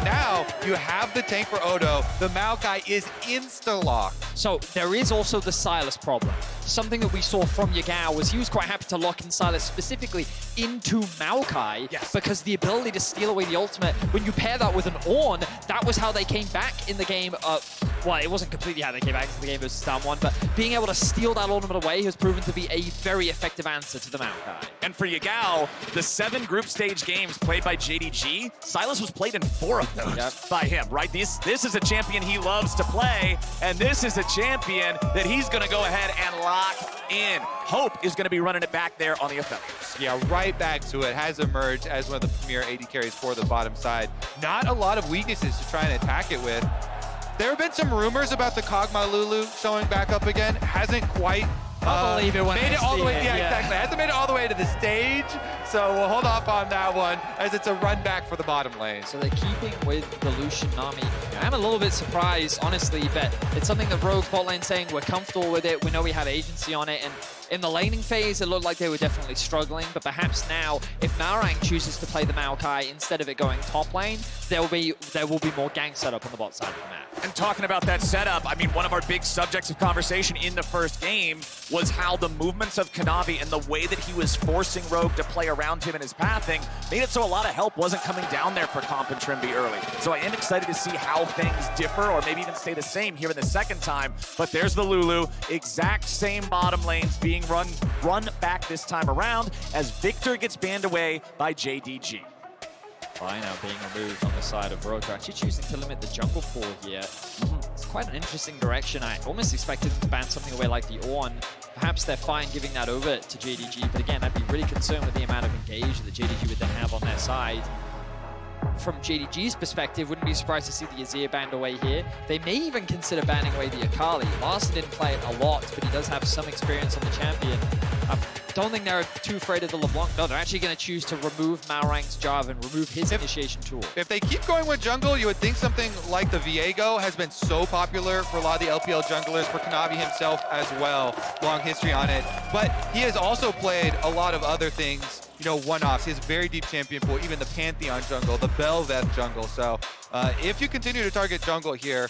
now you have the tank for Odo. The Maokai is insta-locked. So there is also the Sylas problem. Something that we saw from Yagao was he was quite happy to lock in Sylas specifically into Maokai because the ability to steal away the ultimate, when you pair that with an Ornn, that was how they came back in the game. Well, it wasn't completely how they came back into the game versus Down 1, but being able to steal that ultimate away has proven to be a very effective answer to the Maokai. And for Yagao, the 7 group stage games played by JDG, Sylas was played in 4 of those by him, right? This is a champion he loves to play, and this is a champion that he's going to go ahead and lock in. Hope is going to be running it back there on the Aphelios. Yeah, right back to it. Has emerged as one of the premier AD carries for the bottom side. Not a lot of weaknesses to try and attack it with. There have been some rumors about the Kog'Maw Lulu showing back up again. Hasn't quite believe it when made I it all see the way. it, Yeah, yeah. exactly. Hasn't made it all the way to the stage, so we'll hold off on that one as it's a run back for the bottom lane. So they're keeping with the Lucian Nami. I'm a little bit surprised, honestly, but it's something that Rogue bot lane saying we're comfortable with it. We know we have agency on it, and in the laning phase, it looked like they were definitely struggling, but perhaps now, if Malrang chooses to play the Maokai instead of it going top lane, there will be more gank setup on the bot side of the map. And talking about that setup, I mean, one of our big subjects of conversation in the first game was how the movements of Kanavi and the way that he was forcing Rogue to play around him and his pathing made it so a lot of help wasn't coming down there for Comp and Trymbi early. So I am excited to see how things differ or maybe even stay the same here in the second time. But there's the Lulu, exact same bottom lanes being run back this time around as Victor gets banned away by JDG. Now being removed on the side of Rogue. They're actually choosing to limit the jungle pool here. It's quite an interesting direction. I almost expected them to ban something away like the Ornn. Perhaps they're fine giving that over to JDG, but again, I'd be really concerned with the amount of engage that JDG would then have on their side. From JDG's perspective, wouldn't be surprised to see the Azir banned away here. They may even consider banning away the Akali. Larssen didn't play it a lot, but he does have some experience on the champion. I don't think they're too afraid of the LeBlanc. No, they're actually going to choose to remove Malrang's job and remove his initiation tool. If they keep going with jungle, you would think something like the Viego has been so popular for a lot of the LPL junglers, for Kanavi himself as well. Long history on it. But he has also played a lot of other things, you know, one-offs. He has very deep champion pool, even the Pantheon jungle, the Bel'Veth jungle. So if you continue to target jungle here,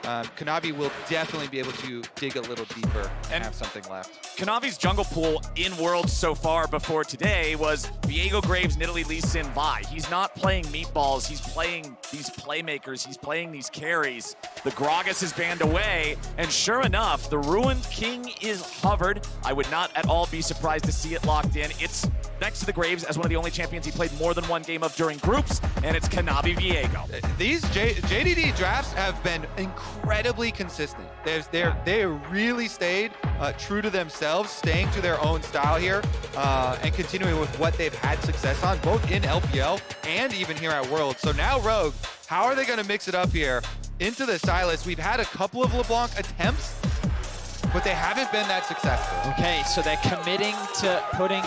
Kanavi will definitely be able to dig a little deeper and have something left. Kanavi's jungle pool in Worlds so far before today was Viego, Graves, Nidalee, Lee Sin, Vi. He's not playing meatballs, he's playing these playmakers, he's playing these carries. The Gragas is banned away, and sure enough, the Ruined King is hovered. I would not at all be surprised to see it locked in. It's next to the Graves as one of the only champions he played more than one game of during groups, and it's Kanavi Viego. These JDD drafts have been incredibly consistent. They really stayed true to themselves, staying to their own style here, and continuing with what they've had success on, both in LPL and even here at Worlds. So now Rogue, how are they going to mix it up here into the Sylas? We've had a couple of LeBlanc attempts, but they haven't been that successful. Okay, so they're committing to putting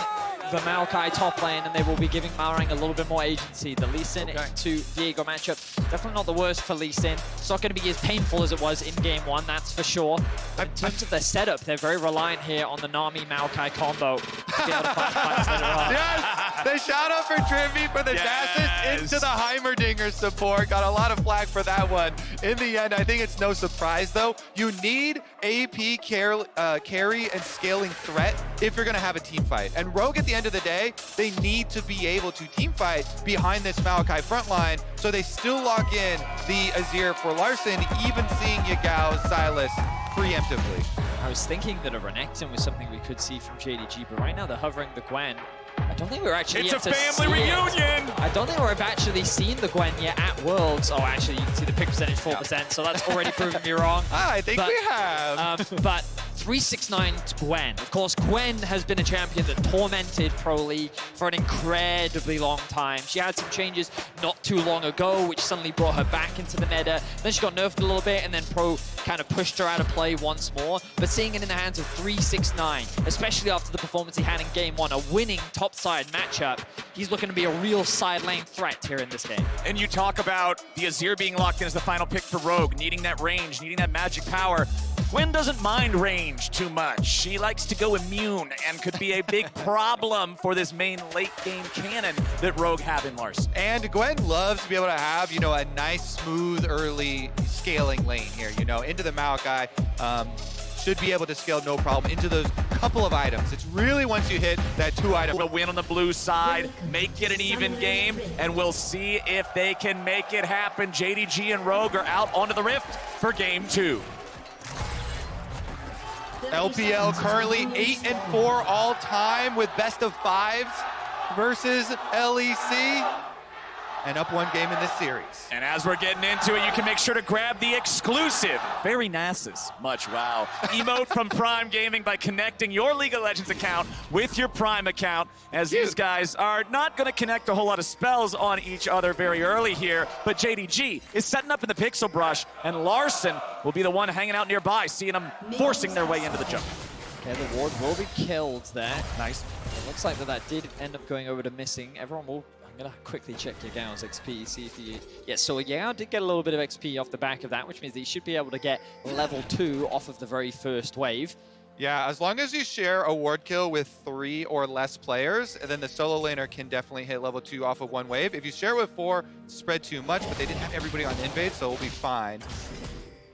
the Maokai top lane, and they will be giving Malrang a little bit more agency. The Lee Sin to Viego matchup, definitely not the worst for Lee Sin. It's not going to be as painful as it was in game 1, that's for sure. But in terms of their setup, they're very reliant here on the Nami Maokai combo to be able to find fights later on. Yes! The shout out for Trymbi for the dashes into the Heimerdinger support. Got a lot of flag for that one. In the end, I think it's no surprise though. You need AP carry and scaling threat if you're going to have a team fight. And Rogue at the end of the day, they need to be able to team fight behind this Maokai front line, so they still lock in the Azir for Larssen, even seeing Yagao's Sylas preemptively. I was thinking that a Renekton was something we could see from JDG, but right now they're hovering the Gwen. I don't think we're actually It's a family reunion! I don't think we've actually seen the Gwen yet at Worlds. Oh, actually, you can see the pick percentage, 4%, so that's already proven me wrong. I think we have. But 369 to Gwen. Of course, Gwen has been a champion that tormented Pro League for an incredibly long time. She had some changes not too long ago, which suddenly brought her back into the meta. Then she got nerfed a little bit, and then Pro kind of pushed her out of play once more. But seeing it in the hands of 369, especially after the performance he had in Game 1, a winning topside matchup, he's looking to be a real side lane threat here in this game. And you talk about the Azir being locked in as the final pick for Rogue, needing that range, needing that magic power. Gwen doesn't mind range too much. She likes to go immune and could be a big problem for this main late game cannon that Rogue have in Larssen. And Gwen loves to be able to have, you know, a nice, smooth, early scaling lane here, you know, into the Maokai. Should be able to scale no problem into those couple of items. It's really once you hit that 2 item. We'll win on the blue side, make it an even game, and we'll see if they can make it happen. JDG and Rogue are out onto the Rift for game 2. LPL currently 8-4 all time with best of 5s versus LEC. And up 1 game in this series. And as we're getting into it, you can make sure to grab the exclusive, very NASA's, much wow, emote from Prime Gaming by connecting your League of Legends account with your Prime account, as these guys are not going to connect a whole lot of spells on each other very early here, but JDG is setting up in the Pixel Brush, and Larssen will be the one hanging out nearby, seeing them forcing their way into the jungle. Okay, the ward will be killed there. Nice. It looks like that did end up going over to missing. Everyone will... I'm gonna quickly check Yagao's XP, see if he... Yeah, so Yagao did get a little bit of XP off the back of that, which means that he should be able to get level 2 off of the very first wave. Yeah, as long as you share a ward kill with 3 or less players, then the solo laner can definitely hit level 2 off of 1 wave. If you share with 4, spread too much, but they didn't have everybody on invade, so it'll be fine.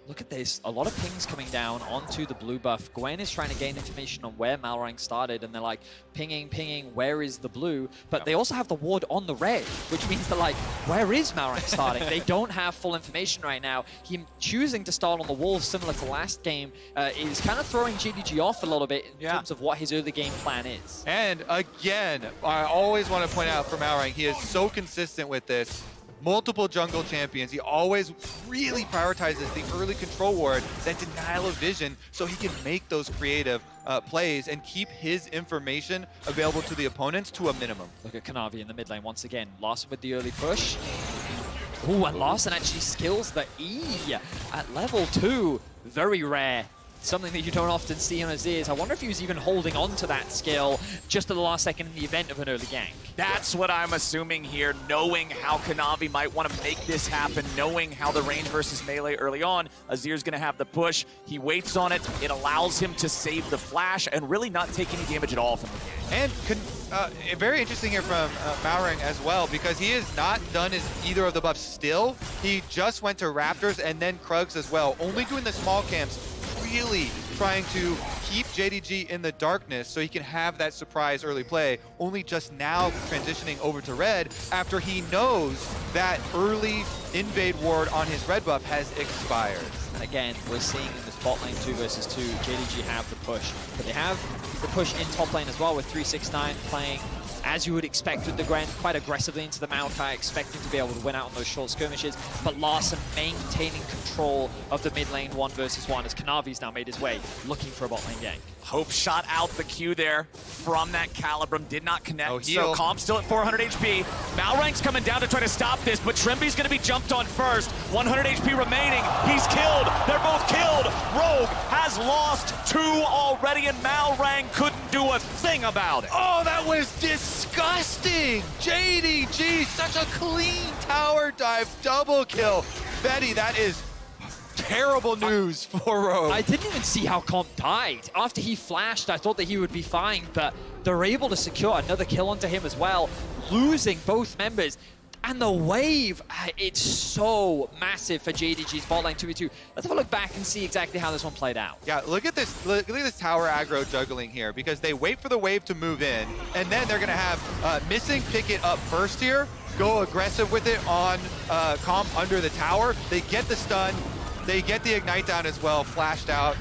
Look at this, a lot of pings coming down onto the blue buff. Gwen is trying to gain information on where Malrang started, and they're like, pinging, where is the blue? But they also have the ward on the red, which means they're like, where is Malrang starting? They don't have full information right now. Him choosing to start on the wall, similar to last game, is kind of throwing JDG off a little bit in terms of what his early game plan is. And again, I always want to point out for Malrang, he is so consistent with this. Multiple jungle champions. He always really prioritizes the early control ward, that denial of vision, so he can make those creative plays and keep his information available to the opponents to a minimum. Look at Kanavi in the mid lane once again. Larssen with the early push. Ooh, and Larssen actually skills the E at level 2. Very rare. Something that you don't often see on Azir. I wonder if he was even holding on to that skill just at the last second in the event of an early gank. That's what I'm assuming here, knowing how Kanavi might want to make this happen, knowing how the range versus melee early on. Azir's going to have the push. He waits on it. It allows him to save the flash and really not take any damage at all from the game. And very interesting here from Malrang as well, because he has not done either of the buffs still. He just went to Raptors and then Krugs as well, only doing the small camps, really trying to keep JDG in the darkness so he can have that surprise early play, only just now transitioning over to red after he knows that early invade ward on his red buff has expired. And again, we're seeing in this bot lane 2 versus 2, JDG have the push. But they have the push in top lane as well with 369 playing, as you would expect with the Gwen, quite aggressively into the Maokai, expecting to be able to win out on those short skirmishes, but Larssen maintaining control of the mid lane 1 versus 1 as Kanavi's now made his way, looking for a bot lane gank. Hope shot out the Q there from that Calibrum, did not connect, so heal. Calm still at 400 HP. Malrang's coming down to try to stop this, but Trymbi's gonna be jumped on first. 100 HP remaining, he's killed, they're both killed. Rogue has lost 2 already, and Malrang couldn't do a thing about it. Oh, that was disgusting! JDG, such a clean tower dive double kill. Betty, that is terrible news for Rogue. I didn't even see how Comp died. After he flashed, I thought that he would be fine, but they're able to secure another kill onto him as well, losing both members. And the wave, it's so massive for JDG's bot lane 2v2. Let's have a look back and see exactly how this one played out. Yeah, look at this. Look at this tower aggro juggling here, because they wait for the wave to move in, and then they're going to have Missing pick it up first here, go aggressive with it on Comp under the tower. They get the stun. They get the ignite down as well, flashed out.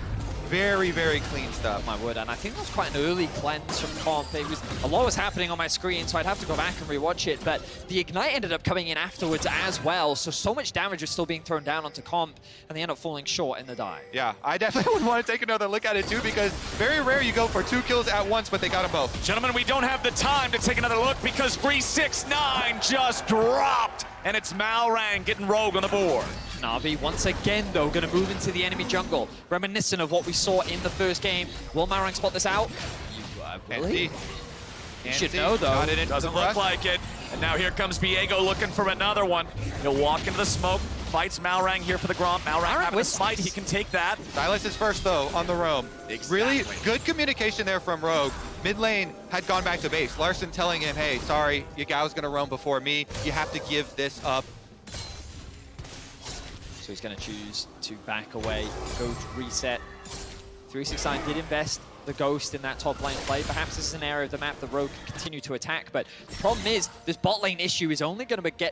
Very, very clean stuff. Oh my word, and I think that was quite an early cleanse from Comp. A lot was happening on my screen, so I'd have to go back and rewatch it, but the ignite ended up coming in afterwards as well, so much damage was still being thrown down onto Comp, and they end up falling short in the dive. Yeah, I definitely would want to take another look at it too, because very rare you go for 2 kills at once, but they got them both. Gentlemen, we don't have the time to take another look because 369 just dropped, and it's Malrang getting Rogue on the board. Navi once again, though, going to move into the enemy jungle, reminiscent of what we saw in the first game. Will Malrang spot this out? You should know, though. Doesn't look like it. And now here comes Viego looking for another one. He'll walk into the smoke, fights Malrang here for the Gromp. Malrang having a smite, he can take that. Sylas is first though, on the roam. Exactly. Really good communication there from Rogue. Mid lane had gone back to base. Larssen telling him, hey, sorry, Yagao's gonna roam before me. You have to give this up. So he's going to choose to back away, go to reset. 369 did invest the Ghost in that top lane play. Perhaps this is an area of the map the Rogue can continue to attack, but the problem is this bot lane issue is only going to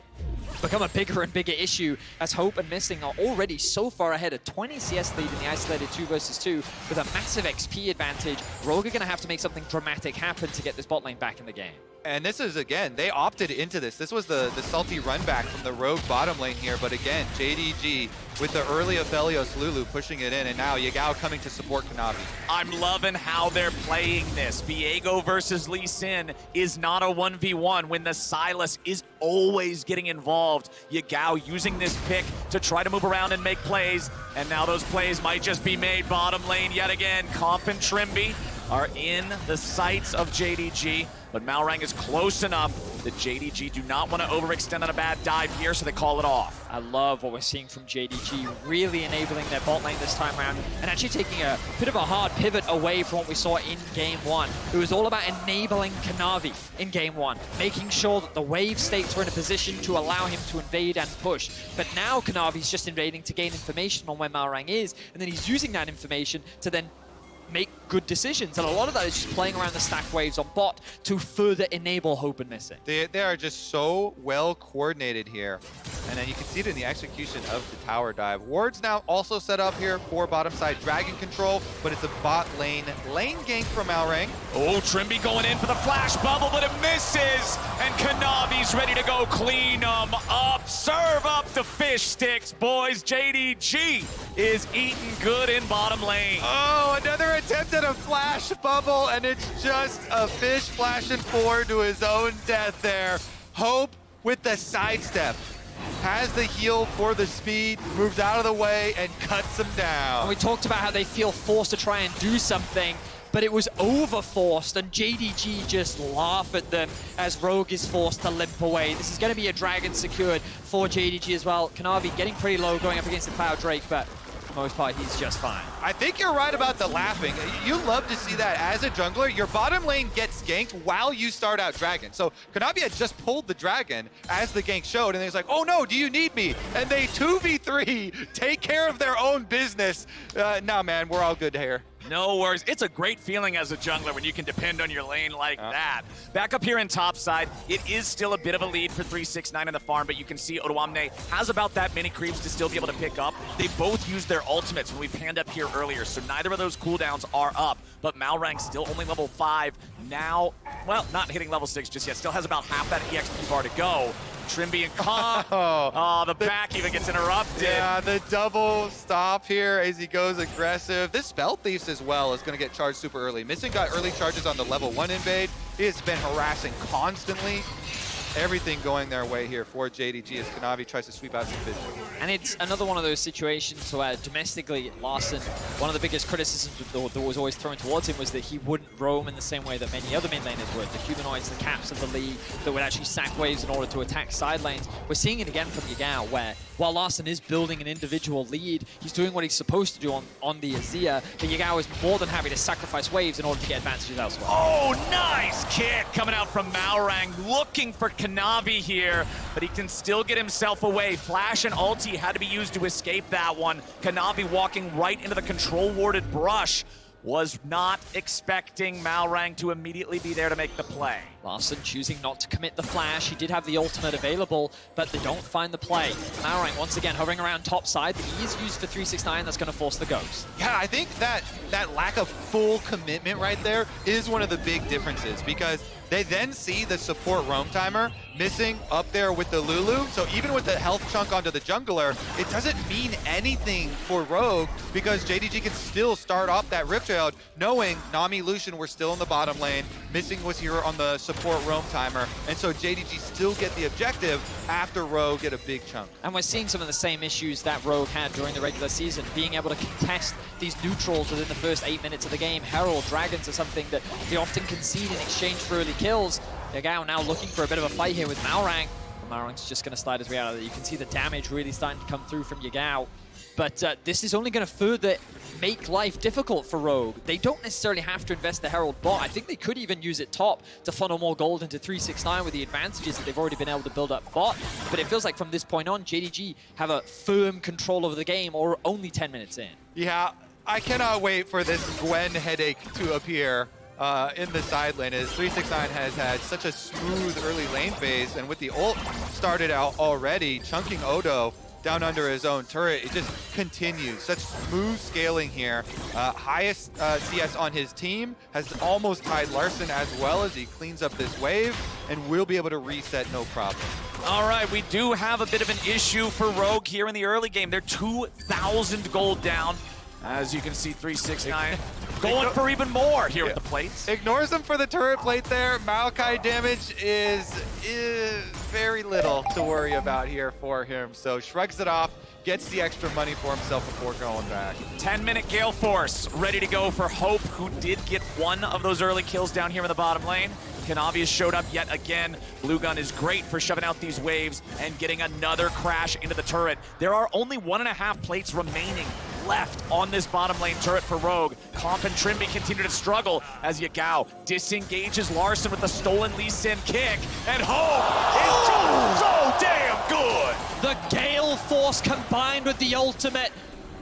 become a bigger and bigger issue as Hope and Missing are already so far ahead, a 20 CS lead in the isolated 2 versus 2 with a massive XP advantage. Rogue are going to have to make something dramatic happen to get this bot lane back in the game. And this is, again, they opted into this. This was the salty run back from the Rogue bottom lane here. But again, JDG with the early Aphelios Lulu pushing it in. And now Yagao coming to support Kanavi. I'm loving how they're playing this. Viego versus Lucian is not a 1v1 when the Sylas is always getting involved. Yagao using this pick to try to move around and make plays. And now those plays might just be made bottom lane yet again. Comp and Trymbi are in the sights of JDG. But Malrang is close enough that JDG do not want to overextend on a bad dive here, so they call it off. I love what we're seeing from JDG, really enabling their bot lane this time around, and actually taking a bit of a hard pivot away from what we saw in Game 1. It was all about enabling Kanavi in Game 1, making sure that the wave states were in a position to allow him to invade and push. But now Kanavi's just invading to gain information on where Malrang is, and then he's using that information to then make good decisions, and a lot of that is just playing around the stack waves on bot to further enable Hope and Missing. They are just so well coordinated here. And then you can see it in the execution of the tower dive. Ward's now also set up here for bottom side dragon control, but it's a bot lane gank from Malrang. Oh, Trymbi going in for the flash bubble, but it misses, and Kanavi's ready to go clean them up. Serve up the fish sticks, boys. JDG is eating good in bottom lane. Oh, another attempt at a flash bubble, and it's just a fish flashing forward to his own death there. Hope with the sidestep. Has the heal for the speed, moves out of the way, and cuts him down. And we talked about how they feel forced to try and do something, but it was over-forced, and JDG just laugh at them as Rogue is forced to limp away. This is going to be a dragon secured for JDG as well. Kanavi getting pretty low going up against the Cloud Drake, but for the most part, he's just fine. I think you're right about the laughing. You love to see that as a jungler. Your bottom lane gets ganked while you start out dragon. So Kanavi had just pulled the dragon as the gank showed, and he's like, oh no, do you need me? And they 2v3, take care of their own business. Nah, man, we're all good here. No worries. It's a great feeling as a jungler when you can depend on your lane like that. Back up here in top side, it is still a bit of a lead for 369 in the farm, but you can see odoamne has about that many creeps to still be able to pick up. They both use their ultimates when we panned up here earlier, so neither of those cooldowns are up, but Malrang still only level 5. Now, well, not hitting level 6 just yet. Still has about half that EXP bar to go. Trymbi and Comp. Oh, the back even gets interrupted. Yeah, the double stop here as he goes aggressive. This Spell Thieves as well is going to get charged super early. Missing got early charges on the level 1 invade. He has been harassing constantly. Everything going their way here for JDG as Kanavi tries to sweep out some vision. And it's another one of those situations where domestically, Larssen, one of the biggest criticisms that was always thrown towards him was that he wouldn't roam in the same way that many other mid laners would. The humanoids, the caps of the league that would actually sack waves in order to attack side lanes. We're seeing it again from Yagao, where while Larssen is building an individual lead, he's doing what he's supposed to do on the Azir, but Yagao is more than happy to sacrifice waves in order to get advantages elsewhere. Oh, nice kick coming out from Malrang, looking for Kanavi here, but he can still get himself away. Flash and ulti had to be used to escape that one. Kanavi walking right into the control warded brush. Was not expecting Malrang to immediately be there to make the play. Larssen choosing not to commit the flash. He did have the ultimate available, but they don't find the play. Malrang once again hovering around top side. The E is used for 369. That's going to force the Ghost. Yeah, I think that lack of full commitment right there is one of the big differences, because they then see the support roam timer missing up there with the Lulu. So even with the health chunk onto the jungler, it doesn't mean anything for Rogue, because JDG can still start off that Rift Child knowing Nami, Lucian were still in the bottom lane. Missing was here on the support roam timer. And so JDG still get the objective after Rogue get a big chunk. And we're seeing some of the same issues that Rogue had during the regular season, being able to contest these neutrals within the first 8 minutes of the game. Herald, Dragons are something that they often concede in exchange for early kills. Yagao now looking for a bit of a fight here with Malrang. Malrang's just going to slide his way out of it. You can see the damage really starting to come through from Yagao. But this is only going to further make life difficult for Rogue. They don't necessarily have to invest the Herald bot. I think they could even use it top to funnel more gold into 369 with the advantages that they've already been able to build up bot. But it feels like from this point on, JDG have a firm control over the game, or only 10 minutes in. Yeah, I cannot wait for this Gwen headache to appear in the side lane, as 369 has had such a smooth early lane phase, and with the ult started out already, chunking Odo down under his own turret, it just continues. Such smooth scaling here. Highest CS on his team, has almost tied Larssen as well as he cleans up this wave, and will be able to reset no problem. All right, we do have a bit of an issue for Rogue here in the early game. They're 2,000 gold down. As you can see, 369 going for even more here at the plates. Ignores him for the turret plate there. Maokai damage is very little to worry about here for him. So shrugs it off, gets the extra money for himself before going back. 10-minute Gale Force ready to go for Hope, who did get one of those early kills down here in the bottom lane. Kanavi has showed up yet again. Blue Gun is great for shoving out these waves and getting another crash into the turret. There are only 1.5 plates remaining left on this bottom lane turret for Rogue. Comp and Trymbi continue to struggle as Yagao disengages Larssen with the stolen Lucian kick, and Hope is just so damn good! The Gale Force combined with the ultimate.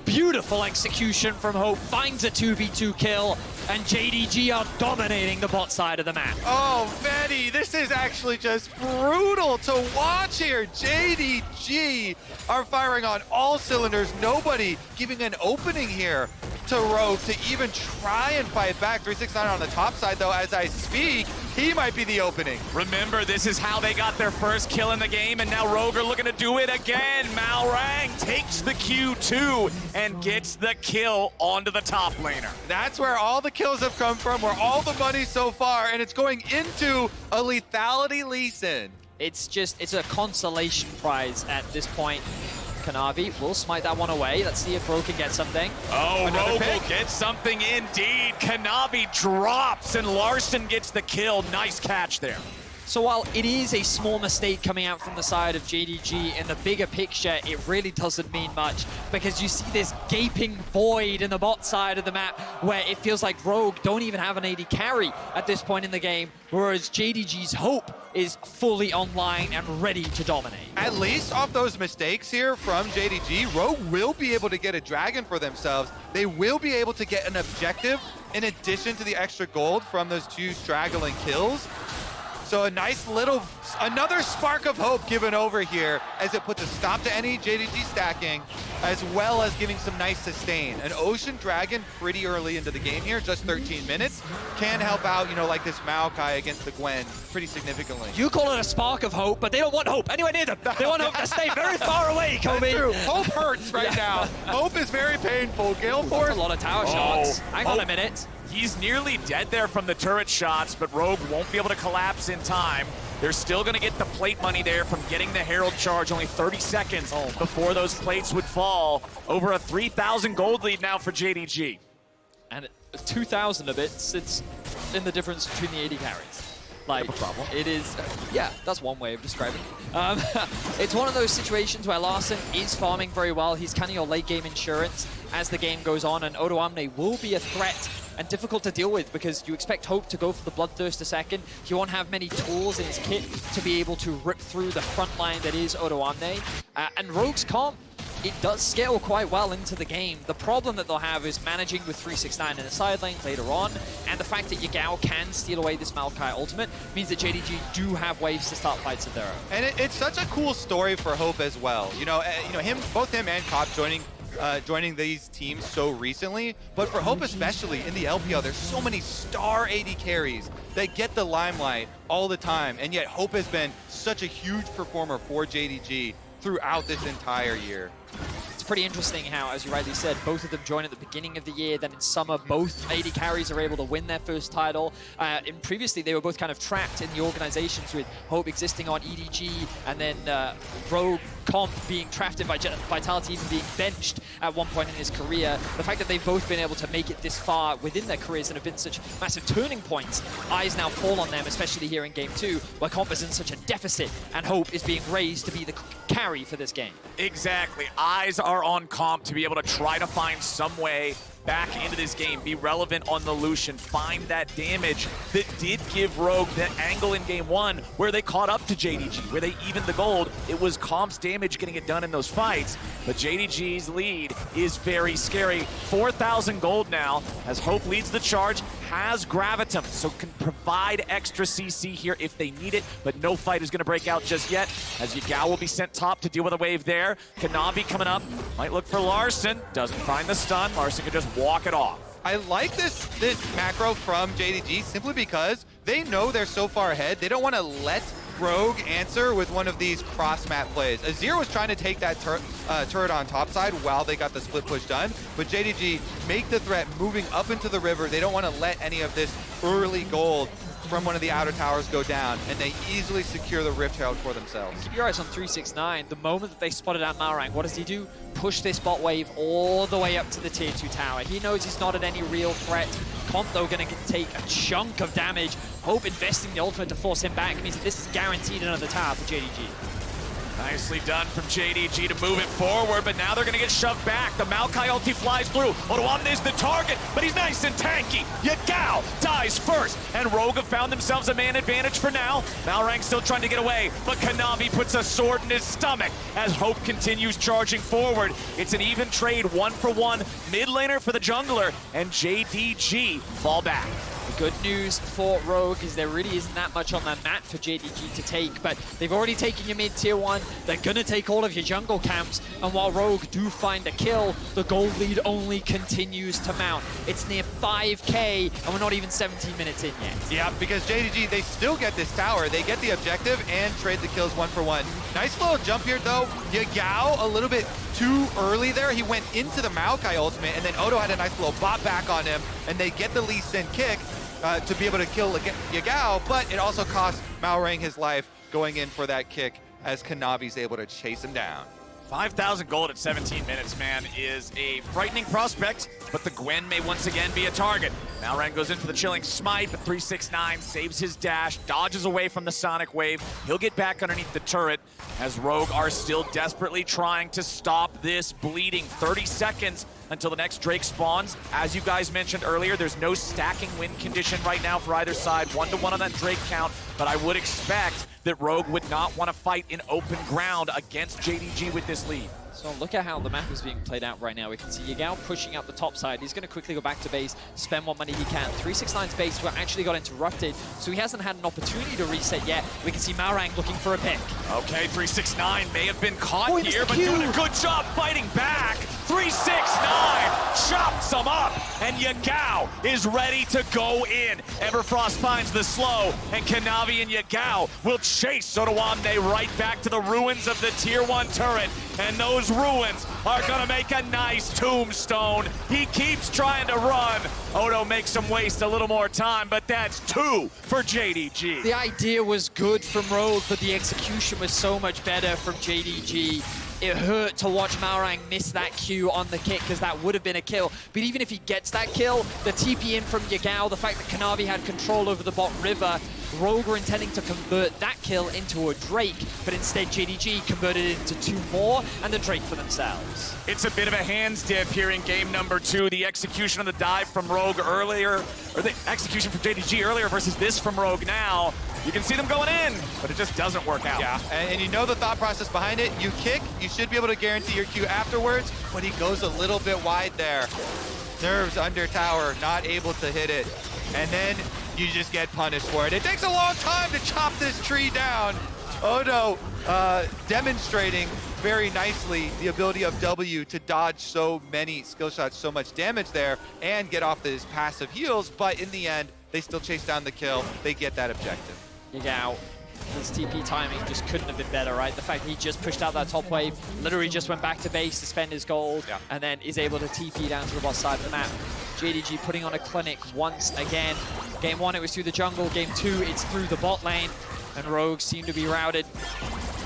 Beautiful execution from Hope, finds a 2v2 kill, and JDG are dominating the bot side of the map. Oh, Vedi, this is actually just brutal to watch here. JDG are firing on all cylinders. Nobody giving an opening here to Rogue to even try and fight back. 369 on the top side, though, as I speak, he might be the opening. Remember, this is how they got their first kill in the game, and now Rogue are looking to do it again. Malrang takes the Q2 and gets the kill onto the top laner. That's where all the kills have come from, where all the money so far, and it's going into a lethality Lucian. It's a consolation prize at this point. Kanavi will smite that one away. Let's see if Rogue can get something. Oh, Another Rogue pick. will get something indeed. Kanavi drops and Larssen gets the kill. Nice catch there. So while it is a small mistake coming out from the side of JDG, in the bigger picture, it really doesn't mean much, because you see this gaping void in the bot side of the map where it feels like Rogue don't even have an AD carry at this point in the game, whereas JDG's Hope is fully online and ready to dominate. At least off those mistakes here from JDG, Rogue will be able to get a dragon for themselves. They will be able to get an objective in addition to the extra gold from those two straggling kills. So a nice little, another spark of hope given over here as it puts a stop to any JDG stacking, as well as giving some nice sustain. An Ocean Dragon pretty early into the game here, just 13 minutes, can help out, you know, like this Maokai against the Gwen pretty significantly. You call it a spark of hope, but they don't want hope anywhere near them. They want hope to stay very far away, Kobe. That's true. Hope hurts right now. Hope is very painful. Gale Force. That's a lot of tower shots. Hang on a minute. He's nearly dead there from the turret shots, but Rogue won't be able to collapse in time. They're still going to get the plate money there from getting the Herald charge. Only 30 seconds before those plates would fall. Over a 3,000 gold lead now for JDG. And 2,000 of it sits in the difference between the AD carries. Like, it is, yeah, that's one way of describing it. It's one of those situations where Larssen is farming very well. He's kind of your late game insurance as the game goes on, and odoamne will be a threat and difficult to deal with because you expect Hope to go for the Bloodthirst a second. He won't have many tools in his kit to be able to rip through the front line that is odoamne. And Rogue's comp, it does scale quite well into the game. The problem that they'll have is managing with 369 in the side lane later on, and the fact that Yagao can steal away this Maokai ultimate means that JDG do have ways to start fights of their own. And it's such a cool story for Hope as well. You know, both him and Cop joining these teams so recently, but for Hope especially in the LPL, there's so many star AD carries that get the limelight all the time, and yet Hope has been such a huge performer for JDG throughout this entire year. It's pretty interesting how, as you rightly said, both of them join at the beginning of the year, then in summer both AD carries are able to win their first title. And previously they were both kind of trapped in the organizations, with Hope existing on EDG and then Rogue Comp being drafted by Vitality, even being benched at one point in his career. The fact that they've both been able to make it this far within their careers and have been such massive turning points, eyes now fall on them, especially here in Game 2, where Comp is in such a deficit and hope is being raised to be the carry for this game. Exactly. Eyes are on Comp to be able to try to find some way back into this game, be relevant on the Lucian, find that damage that did give Rogue that angle in Game 1 where they caught up to JDG, where they evened the gold. It was Comp's damage getting it done in those fights, but JDG's lead is very scary. 4,000 gold now as Hope leads the charge, has Gravitum, so can provide extra CC here if they need it, but no fight is going to break out just yet, as Yagao will be sent top to deal with a wave there. Kanavi coming up, might look for Larssen, doesn't find the stun. Larssen can just walk it off. I like this macro from JDG simply because they know they're so far ahead. They don't want to let Rogue answer with one of these cross-map plays. Azir was trying to take that turret on top side while they got the split push done, but JDG make the threat moving up into the river. They don't want to let any of this early gold from one of the outer towers go down, and they easily secure the Rift Herald for themselves. Keep your eyes on 369. The moment that they spotted out Malrang, what does he do? Push this bot wave all the way up to the tier 2 tower. He knows he's not at any real threat. Comp, though, going to take a chunk of damage. Hope investing the ultimate to force him back means that this is guaranteed another tower for JDG. Nicely done from JDG to move it forward, but now they're going to get shoved back. The Maokai ulti flies through. Odoamne is the target, but he's nice and tanky. Yagao dies first, and Rogue have found themselves a man advantage for now. Malrang still trying to get away, but Kanavi puts a sword in his stomach as Hope continues charging forward. It's an even trade, 1-for-1, mid laner for the jungler, and JDG fall back. The good news for Rogue is there really isn't that much on the map for JDG to take, but they've already taken your mid tier 1. They're gonna take all of your jungle camps, and while Rogue do find a kill, the gold lead only continues to mount. It's near 5K, and we're not even 17 minutes in yet. Yeah, because JDG, they still get this tower. They get the objective and trade the kills 1-for-1. Nice little jump here, though. Yagao a little bit too early there. He went into the Maokai ultimate, and then Odo had a nice little bot back on him, and they get the Lee Sin kick to be able to kill Yagao, but it also cost Malrang his life going in for that kick as Kanavi's able to chase him down. 5,000 gold at 17 minutes, man, is a frightening prospect, but the Gwen may once again be a target. Malrang goes in for the chilling smite, but 369 saves his dash, dodges away from the sonic wave. He'll get back underneath the turret as Rogue are still desperately trying to stop this bleeding. 30 seconds until the next Drake spawns. As you guys mentioned earlier, there's no stacking win condition right now for either side. 1-to-1 on that Drake count, but I would expect that Rogue would not want to fight in open ground against JDG with this lead. So look at how the map is being played out right now. We can see Yagao pushing up the top side. He's going to quickly go back to base, spend what money he can. 369's base actually got interrupted, so he hasn't had an opportunity to reset yet. We can see Malrang looking for a pick. Okay, 369 may have been caught here, but doing a good job fighting back. 369 chops him up, and Yagao is ready to go in. Everfrost finds the slow, and Kanavi and Yagao will chase odoamne right back to the ruins of the tier 1 turret, and those ruins are gonna make a nice tombstone. He keeps trying to run. Odo makes him waste a little more time, but that's 2 for JDG. The idea was good from Rogue, but the execution was so much better from JDG. It hurt to watch Malrang miss that Q on the kick, because that would have been a kill. But even if he gets that kill, the TP in from Yagao, the fact that Kanavi had control over the bot river, Rogue were intending to convert that kill into a Drake, but instead JDG converted it into 2 more and the Drake for themselves. It's a bit of a hands dip here in game number 2. The execution of the dive from Rogue earlier, or the execution from JDG earlier versus this from Rogue now. You can see them going in, but it just doesn't work out. Yeah, and you know the thought process behind it. You kick, you should be able to guarantee your Q afterwards, but he goes a little bit wide there. Nerves under tower, not able to hit it. And then you just get punished for it. It takes a long time to chop this tree down. Odo demonstrating very nicely the ability of W to dodge so many skill shots, so much damage there, and get off his passive heals, but in the end, they still chase down the kill. They get that objective. Yagao, his TP timing just couldn't have been better, right? The fact that he just pushed out that top wave, literally just went back to base to spend his gold, and then is able to TP down to the boss side of the map. JDG putting on a clinic once again. Game 1, it was through the jungle. Game 2, it's through the bot lane, and Rogue seem to be routed.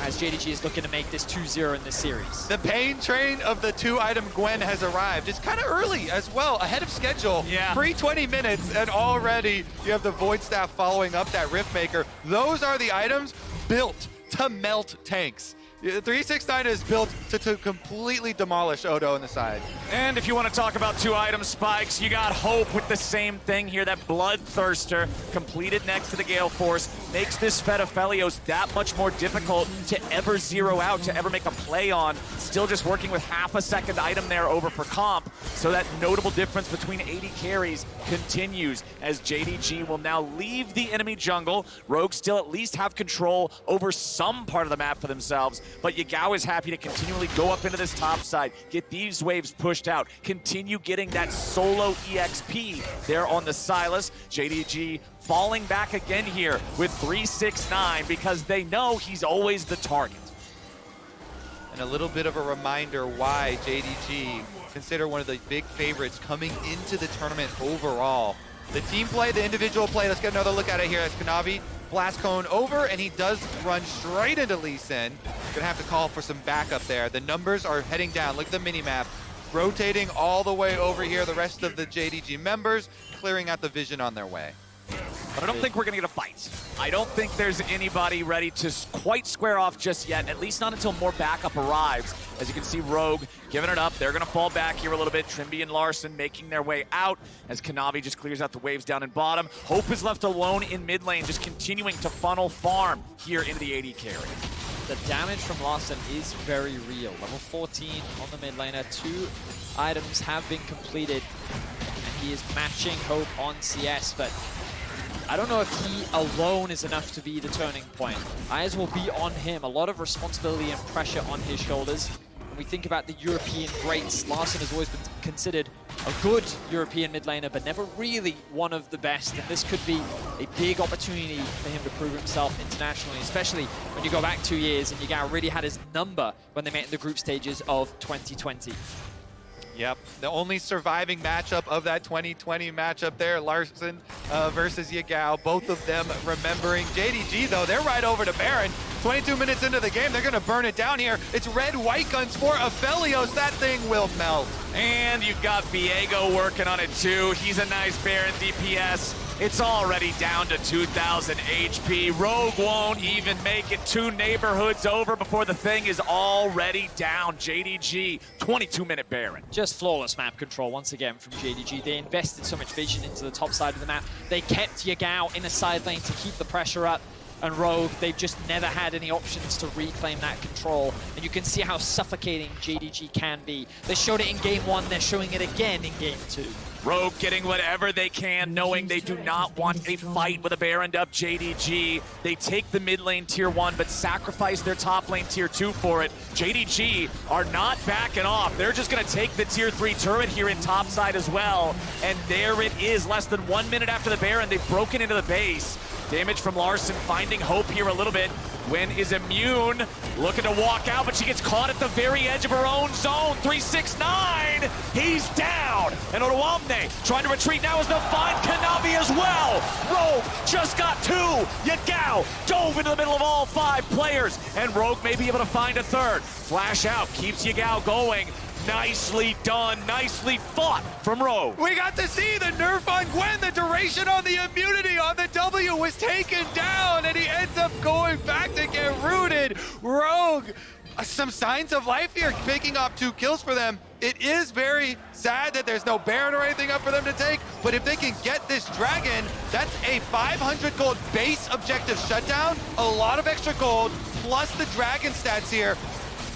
as JDG is looking to make this 2-0 in this series. The pain train of the 2-item Gwen has arrived. It's kind of early as well, ahead of schedule. Yeah. Pre-20 minutes, and already you have the Void Staff following up that Riftmaker. Those are the items built to melt tanks. 369 is built to completely demolish Odo on the side. And if you want to talk about 2-item spikes, you got Hope with the same thing here. That Bloodthirster completed next to the Gale Force makes this Fed Aphelios that much more difficult to ever zero out, to ever make a play on. Still just working with half a second item there over for comp. So that notable difference between 80 carries continues as JDG will now leave the enemy jungle. Rogue still at least have control over some part of the map for themselves. But Yagao is happy to continually go up into this top side, get these waves pushed out, continue getting that solo EXP there on the Sylas. JDG falling back again here with 369 because they know he's always the target. And a little bit of a reminder why JDG consider one of the big favorites coming into the tournament overall. The team play, the individual play, let's get another look at it here. That's Kanavi. Blast cone over, and he does run straight into Larssen. Gonna have to call for some backup there. The numbers are heading down. Look at the mini-map. Rotating all the way over here. The rest of the JDG members clearing out the vision on their way. But I don't think we're going to get a fight. I don't think there's anybody ready to quite square off just yet, at least not until more backup arrives. As you can see, Rogue giving it up. They're going to fall back here a little bit. Trymbi and Larssen making their way out as Kanavi just clears out the waves down in bottom. Hope is left alone in mid lane, just continuing to funnel farm here into the AD carry. The damage from Larssen is very real. Level 14 on the mid laner. 2 items have been completed, and he is matching Hope on CS, but I don't know if he alone is enough to be the turning point. Eyes will be on him. A lot of responsibility and pressure on his shoulders. When we think about the European greats, Larssen has always been considered a good European mid laner, but never really one of the best. And this could be a big opportunity for him to prove himself internationally, especially when you go back 2 years and Yagao really had his number when they met in the group stages of 2020. Yep, the only surviving matchup of that 2020 matchup there, Larssen versus Yagao. Both of them remembering. JDG, though, they're right over to Baron. 22 minutes into the game, they're going to burn it down here. It's red-white guns for Aphelios. That thing will melt. And you've got Viego working on it, too. He's a nice Baron DPS. It's already down to 2,000 HP. Rogue won't even make it 2 neighborhoods over before the thing is already down. JDG, 22-minute Baron. Just flawless map control once again from JDG. They invested so much vision into the top side of the map. They kept Yagao in a side lane to keep the pressure up. And Rogue, they've just never had any options to reclaim that control. And you can see how suffocating JDG can be. They showed it in Game 1, they're showing it again in Game 2. Rogue getting whatever they can, knowing they do not want a fight with a Baroned up JDG. They take the mid lane tier 1, but sacrifice their top lane tier 2 for it. JDG are not backing off. They're just going to take the tier 3 turret here in topside as well. And there it is, less than 1 minute after the Baron. They've broken into the base. Damage from Larssen, finding Hope here a little bit. Gwen is immune, looking to walk out, but she gets caught at the very edge of her own zone. 369, he's down. And odoamne trying to retreat now as they'll find Kanavi as well. Rogue just got 2. Yagao dove into the middle of all 5 players, and Rogue may be able to find a third. Flash out, keeps Yagao going. Nicely done, nicely fought from Rogue. We got to see the nerf on Gwen. The duration on the immunity on the W was taken down, and he ends up going back to get rooted. Rogue, some signs of life here, picking up 2 kills for them. It is very sad that there's no Baron or anything up for them to take, but if they can get this Dragon, that's a 500 gold base objective shutdown, a lot of extra gold, plus the Dragon stats here.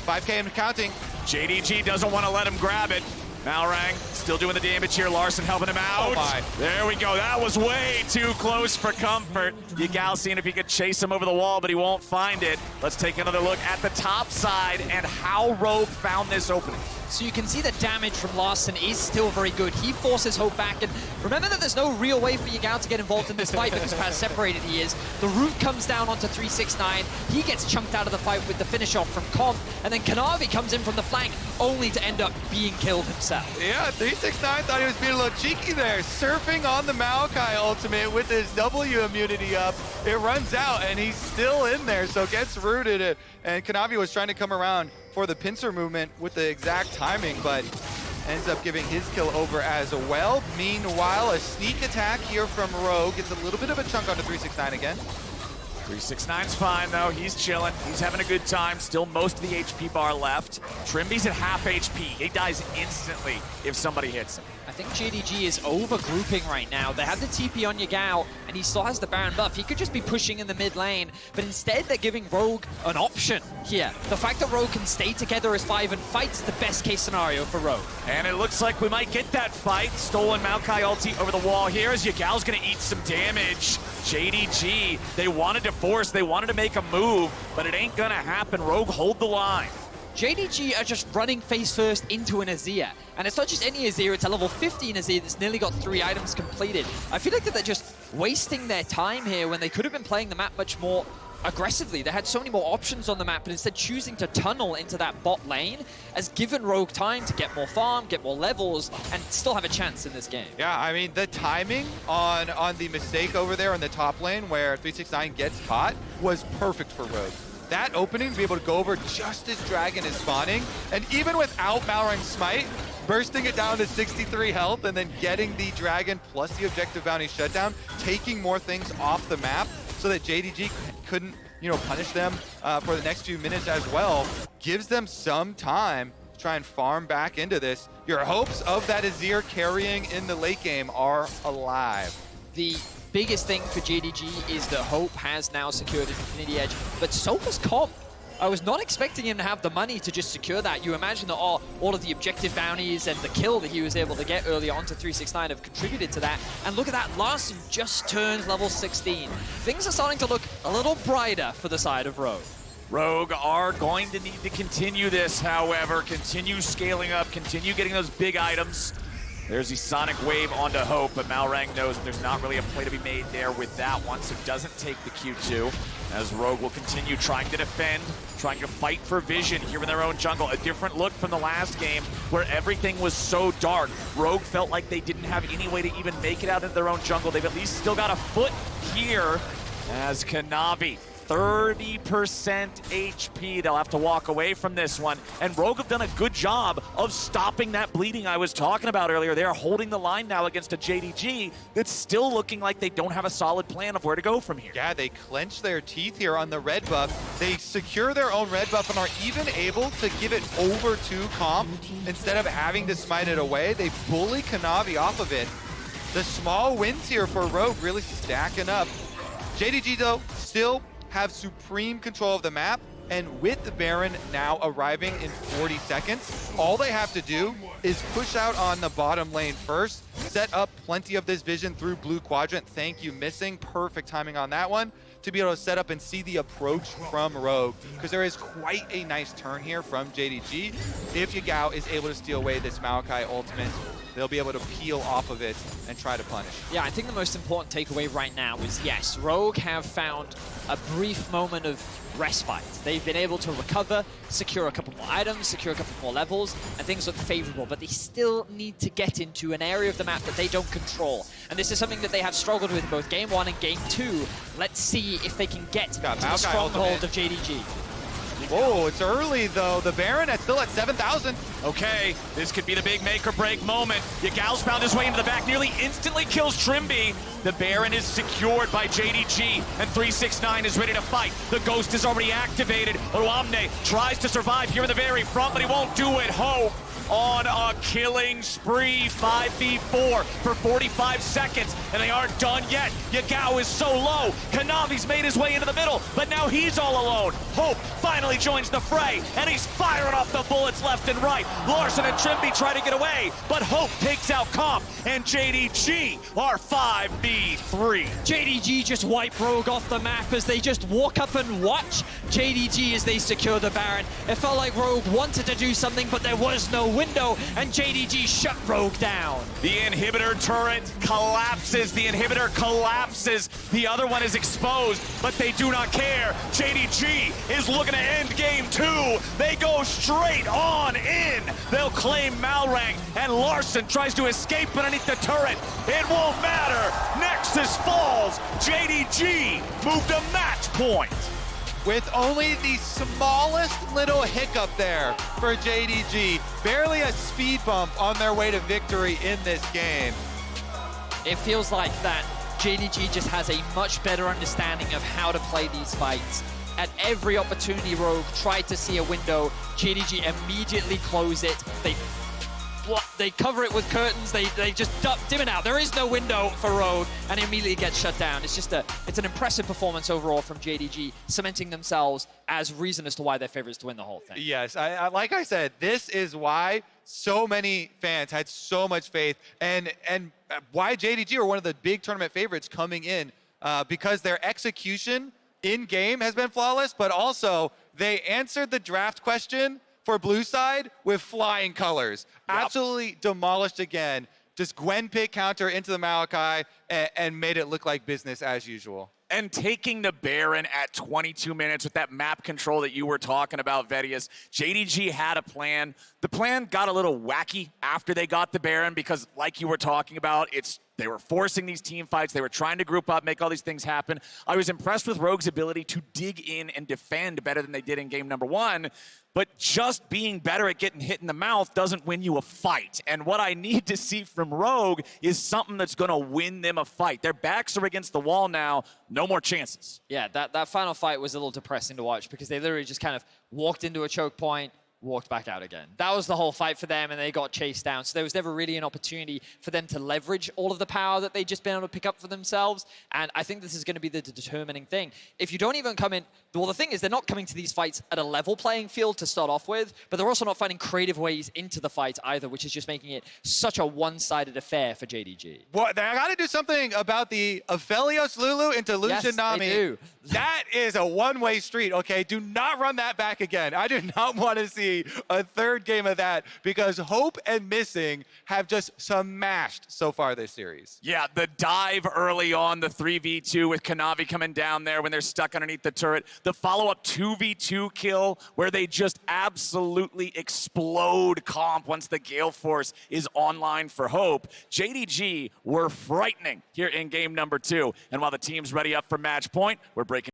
5K and counting. JDG doesn't want to let him grab it. Malrang still doing the damage here. Larssen helping him out. Oh my. There we go. That was way too close for comfort. Yagao seeing if he could chase him over the wall, but he won't find it. Let's take another look at the top side and how Rogue found this opening. So you can see the damage from Larssen is still very good. He forces Hope back, and remember that there's no real way for Yagao to get involved in this fight because of how separated he is. The root comes down onto 369. He gets chunked out of the fight with the finish off from Comp, and then Kanavi comes in from the flank, only to end up being killed himself. himself. Yeah, 369 thought he was being a little cheeky there. Surfing on the Maokai ultimate with his W immunity up. It runs out and he's still in there, so gets rooted. And Kanavi was trying to come around for the pincer movement with the exact timing, but ends up giving his kill over as well. Meanwhile, a sneak attack here from Rogue. Gets a little bit of a chunk onto 369 again. 369's fine though, he's chilling, he's having a good time, still most of the HP bar left. Trymbi's at half HP, he dies instantly if somebody hits him. I think JDG is over-grouping right now. They have the TP on Yagao, and he still has the Baron buff. He could just be pushing in the mid lane, but instead they're giving Rogue an option here. The fact that Rogue can stay together as 5 and fight's the best case scenario for Rogue. And it looks like we might get that fight. Stolen Maokai ulti over the wall here as Yagao's gonna eat some damage. JDG, they wanted to force, they wanted to make a move, but it ain't gonna happen. Rogue hold the line. JDG are just running face first into an Azir. And it's not just any Azir, it's a level 15 Azir that's nearly got 3 items completed. I feel like that they're just wasting their time here when they could have been playing the map much more aggressively. They had so many more options on the map, but instead choosing to tunnel into that bot lane has given Rogue time to get more farm, get more levels, and still have a chance in this game. Yeah, I mean, the timing on the mistake over there in the top lane where 369 gets caught was perfect for Rogue. That opening to be able to go over just as Dragon is spawning, and even without Malrang's Smite, bursting it down to 63 health and then getting the Dragon plus the objective bounty shutdown, taking more things off the map so that JDG couldn't, punish them for the next few minutes as well, gives them some time to try and farm back into this. Your hopes of that Azir carrying in the late game are alive. The biggest thing for JDG is that Hope has now secured an Infinity Edge, but so was Comp. I was not expecting him to have the money to just secure that. You imagine that all of the objective bounties and the kill that he was able to get early on to 369 have contributed to that. And look at that, Larssen just turned level 16. Things are starting to look a little brighter for the side of Rogue. Rogue are going to need to continue this, however, continue scaling up, continue getting those big items. There's the Sonic Wave onto Hope, but Malrang knows that there's not really a play to be made there with that one, so doesn't take the Q2, as Rogue will continue trying to defend, trying to fight for vision here in their own jungle. A different look from the last game where everything was so dark. Rogue felt like they didn't have any way to even make it out into their own jungle. They've at least still got a foot here as Kanavi. 30% HP. They'll have to walk away from this one. And Rogue have done a good job of stopping that bleeding I was talking about earlier. They are holding the line now against a JDG that's still looking like they don't have a solid plan of where to go from here. Yeah, they clench their teeth here on the red buff. They secure their own red buff and are even able to give it over to Comp. Instead of having to smite it away, they bully Kanavi off of it. The small wins here for Rogue really stacking up. JDG, though, still have supreme control of the map, and with the Baron now arriving in 40 seconds, all they have to do is push out on the bottom lane first, set up plenty of this vision through blue quadrant. Thank you, missing. Perfect timing on that one to be able to set up and see the approach from Rogue, because there is quite a nice turn here from JDG. If Yagao is able to steal away this Maokai ultimate, they'll be able to peel off of it and try to punish. Yeah, I think the most important takeaway right now is, yes, Rogue have found a brief moment of respite. They've been able to recover, secure a couple more items, secure a couple more levels, and things look favorable, but they still need to get into an area of the map that they don't control. And this is something that they have struggled with in both Game 1 and Game 2. Let's see if they can get to the stronghold of JDG. Whoa, it's early though. The Baron is still at 7,000. Okay, this could be the big make or break moment. Yagao's found his way into the back, nearly instantly kills Trymbi. The Baron is secured by JDG, and 369 is ready to fight. The Ghost is already activated. Odoamne tries to survive here in the very front, but he won't do it. Hope on a killing spree, 5v4 for 45 seconds, and they aren't done yet. Yagao is so low. Kanavi's made his way into the middle, but now he's all alone. Hope finally joins the fray, and he's firing off the bullets left and right. Larssen and Trymbi try to get away, but Hope takes out Comp, and JDG are 5v3. JDG just wipe Rogue off the map as they just walk up and watch JDG as they secure the Baron. It felt like Rogue wanted to do something, but there was no window, and JDG shut Rogue down. The inhibitor turret collapses. The inhibitor collapses. The other one is exposed, but they do not care. JDG is looking to end game 2. They go straight on in. They'll They'll claim Malrang, and Larssen tries to escape underneath the turret. It won't matter. Nexus falls. JDG moved to match point. With only the smallest little hiccup there for JDG. Barely a speed bump on their way to victory in this game. It feels like that JDG just has a much better understanding of how to play these fights. At every opportunity, Rogue tried to see a window. JDG immediately close it. They cover it with curtains. They just dim it out. There is no window for Rogue, and it immediately gets shut down. It's just it's an impressive performance overall from JDG, cementing themselves as reason as to why they're favorites to win the whole thing. Yes, like I said, this is why so many fans had so much faith, and why JDG are one of the big tournament favorites coming in, because their execution in-game has been flawless, but also they answered the draft question for blue side with flying colors. Yep. Absolutely demolished again. Just Gwen pick counter into the Maokai and made it look like business as usual. And taking the Baron at 22 minutes with that map control that you were talking about, Vedius, JDG had a plan. The plan got a little wacky after they got the Baron because, like you were talking about, they were forcing these team fights. They were trying to group up, make all these things happen. I was impressed with Rogue's ability to dig in and defend better than they did in game number one. But just being better at getting hit in the mouth doesn't win you a fight. And what I need to see from Rogue is something that's going to win them a fight. Their backs are against the wall now. No more chances. Yeah, that final fight was a little depressing to watch because they literally just kind of walked into a choke point, walked back out again. That was the whole fight for them, and they got chased down. So there was never really an opportunity for them to leverage all of the power that they'd just been able to pick up for themselves. And I think this is going to be the determining thing. If you don't even come in, well, the thing is they're not coming to these fights at a level playing field to start off with, but they're also not finding creative ways into the fight either, which is just making it such a one-sided affair for JDG. Well, I got to do something about the Aphelios Lulu into Lucian Yes, Nami. they do. That is a one-way street, okay? Do not run that back again. I do not want to see a third game of that because Hope and Missing have just smashed so far this series. Yeah, the dive early on, the 3v2 with Kanavi coming down there when they're stuck underneath the turret. The follow-up 2v2 kill where they just absolutely explode comp once the Gale Force is online for Hope. JDG were frightening here in game number 2. And while the team's ready up for match point, we're breaking